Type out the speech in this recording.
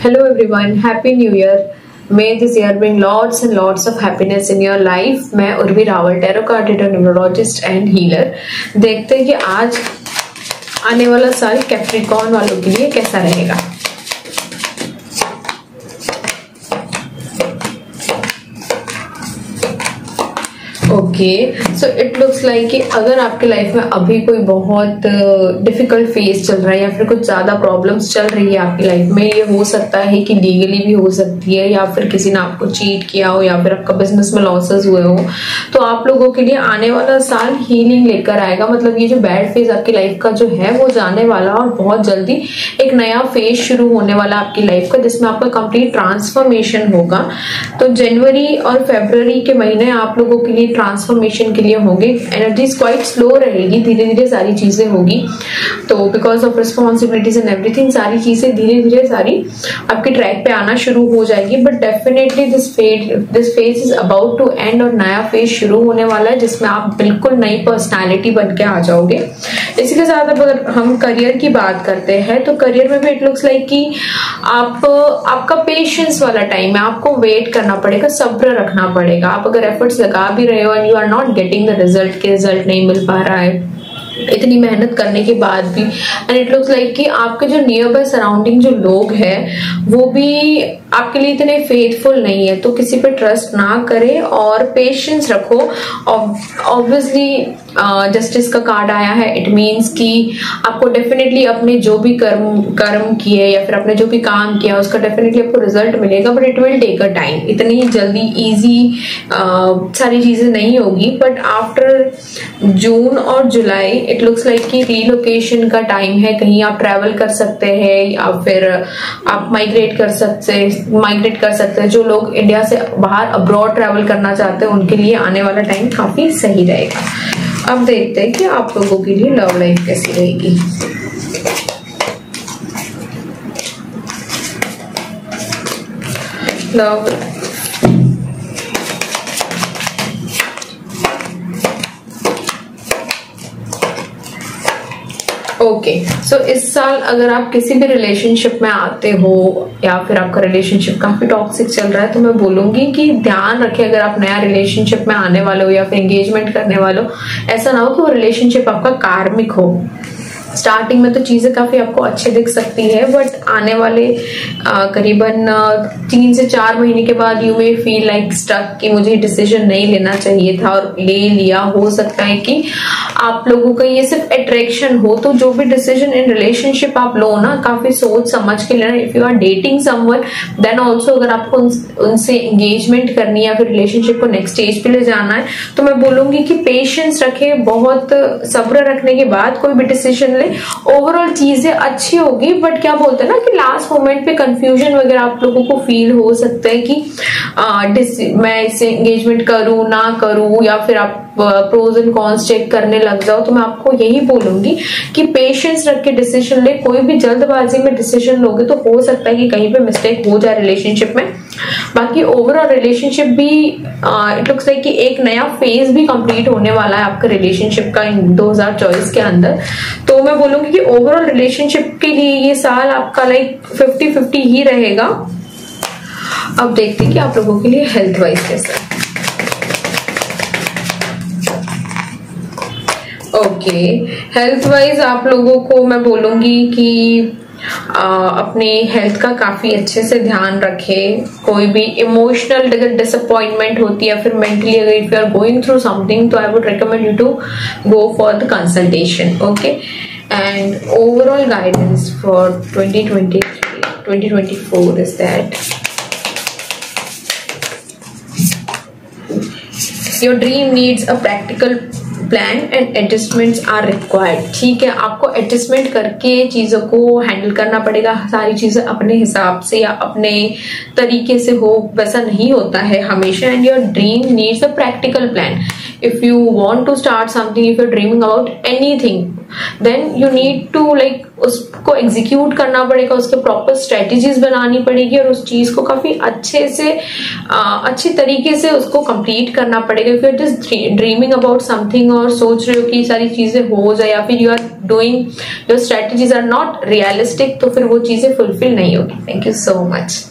Hello everyone, Happy New Year. May this year bring lots and lots of happiness in your life. मैं Urvi Rawal, tarot card reader, numerologist and healer. देखते हैं कि आज आने वाला साल कैप्रिकॉर्न वालों के लिए कैसा रहेगा। Okay, so it looks like कि अगर आपके लाइफ में अभी कोई बहुत डिफिकल्ट फेज चल रहा है या फिर कुछ ज्यादा प्रॉब्लम्स चल रही है आपकी लाइफ में, ये हो सकता है कि लीगली भी हो सकती है या फिर किसी ने आपको चीट किया हो या फिर आपका बिजनेस में लॉसेस हुए हो, तो आप लोगों के लिए आने वाला साल हीलिंग लेकर आएगा। मतलब ये जो बैड फेज आपकी लाइफ का जो है वो जाने वाला और बहुत जल्दी एक नया फेज शुरू होने वाला आपकी लाइफ का, जिसमें आपका कंप्लीट ट्रांसफॉर्मेशन होगा। तो जनवरी और फरवरी के महीने आप लोगों के लिए ट्रांसफॉर्मेशन के लिए होंगे। एनर्जीज क्वाइट स्लो रहेगी, धीरे धीरे सारी चीजें होगी। तो because of responsibilities and everything सारी चीजें धीरे धीरे सारी आपके ट्रैक पे आना शुरू हो जाएगी। But definitely this phase is about to end और नया फेज शुरू होने वाला है, जिसमें आप बिल्कुल नई पर्सनैलिटी बन के आ जाओगे। इसी के साथ अब अगर हम करियर की बात करते हैं तो करियर में भी इट लुक्स लाइक कि आपका पेशेंस वाला टाइम है। आपको वेट करना पड़ेगा, सब्र रखना पड़ेगा। आप अगर एफर्ट्स लगा भी रहे हो and you are not getting the result, के रिजल्ट नहीं मिल पा रहा है इतनी मेहनत करने के बाद भी, एंड इट लुक्स लाइक कि आपके जो नियर बाय सराउंडिंग जो लोग हैं वो भी आपके लिए इतने फेथफुल नहीं है। तो किसी पे ट्रस्ट ना करें और पेशेंस रखो। ऑब्वियसली जस्टिस का कार्ड आया है, इट मीन्स कि आपको डेफिनेटली अपने जो भी कर्म किए या फिर अपने जो भी काम किया उसका डेफिनेटली आपको रिजल्ट मिलेगा, but it will take a time. इतनी जल्दी इजी सारी चीजें नहीं होगी। बट आफ्टर जून और जुलाई इट लुक्स लाइक कि रीलोकेशन का टाइम है। कहीं आप ट्रैवल कर सकते हैं या फिर आप माइग्रेट कर सकते हैं। जो लोग इंडिया से बाहर अब्रॉड ट्रैवल करना चाहते हैं उनके लिए आने वाला टाइम काफी सही रहेगा। अब देखते हैं कि आप लोगों के लिए लव लाइफ कैसी रहेगी। लव ओके, सो इस साल अगर आप किसी भी रिलेशनशिप में आते हो या फिर आपका रिलेशनशिप काफी टॉक्सिक चल रहा है, तो मैं बोलूंगी कि ध्यान रखें। अगर आप नया रिलेशनशिप में आने वाले हो या फिर एंगेजमेंट करने वाले हो, ऐसा ना हो कि वो रिलेशनशिप आपका कार्मिक हो। स्टार्टिंग में तो चीजें काफी आपको अच्छी दिख सकती है, बट आने वाले करीबन 3 से 4 महीने के बाद you may feel like stuck कि मुझे डिसीजन नहीं लेना चाहिए था और ले लिया। हो सकता है कि आप लोगों का ये सिर्फ अट्रैक्शन हो, तो जो भी डिसीजन इन रिलेशनशिप आप लो ना, काफी सोच समझ के लेना। If you are dating someone then also अगर आपको उनसे एंगेजमेंट करनी है या फिर रिलेशनशिप को नेक्स्ट स्टेज पे ले जाना है, तो मैं बोलूंगी कि पेशेंस रखे, बहुत सब्र रखने के बाद कोई भी डिसीजन ले। ओवरऑल चीजें अच्छी होगी, बट क्या बोलते हैं ना कि लास्ट मोमेंट पे कंफ्यूजन वगैरह आप लोगों को फील हो सकता है कि मैं इससे एंगेजमेंट करूं ना करूं, या फिर आप प्रोज एंड कॉन्स चेक करने लग जाओ। तो मैं आपको यही बोलूंगी कि पेशेंस रख के डिसीजन ले। कोई भी जल्दबाजी में डिसीजन लोगे तो हो सकता है कि कहीं पे मिस्टेक हो जाए रिलेशनशिप में। बाकी ओवरऑल रिलेशनशिप भी इट लुक्स लाइक कि एक नया फेज भी कंप्लीट होने वाला है आपका रिलेशनशिप का इन 2024 के अंदर। तो मैं बोलूंगी कि ओवरऑल रिलेशनशिप के लिए ये साल आपका लाइक 50-50 ही रहेगा। अब देखते हैं कि आप लोगों के लिए हेल्थ वाइज कैसा है। ओके, हेल्थ वाइज आप लोगों को मैं बोलूंगी कि अपने हेल्थ का काफी अच्छे से ध्यान रखें। कोई भी इमोशनल अगर डिसअपॉइंटमेंट होती है फिर मेंटली अगर if you are going through something, तो I would recommend you to go for the consultation. Okay, and overall guidance for 2023-2024 is that your dream needs a practical plan and adjustments are required. ठीक है, आपको adjustment करके चीजों को handle करना पड़ेगा। सारी चीजें अपने हिसाब से या अपने तरीके से हो वैसा नहीं होता है हमेशा। And your dream needs a practical plan. if you want to start something, if you're dreaming about anything, then you need to like उसको एग्जीक्यूट करना पड़ेगा, उसके प्रॉपर स्ट्रेटेजीज बनानी पड़ेगी और उस चीज को काफी अच्छे से अच्छी तरीके से उसको कंप्लीट करना पड़ेगा। If you are just dreaming about something और सोच रहे हो कि सारी चीजें हो जाए, या फिर you are doing your strategies are not realistic, तो फिर वो चीजें फुलफिल नहीं होगी। Thank you so much.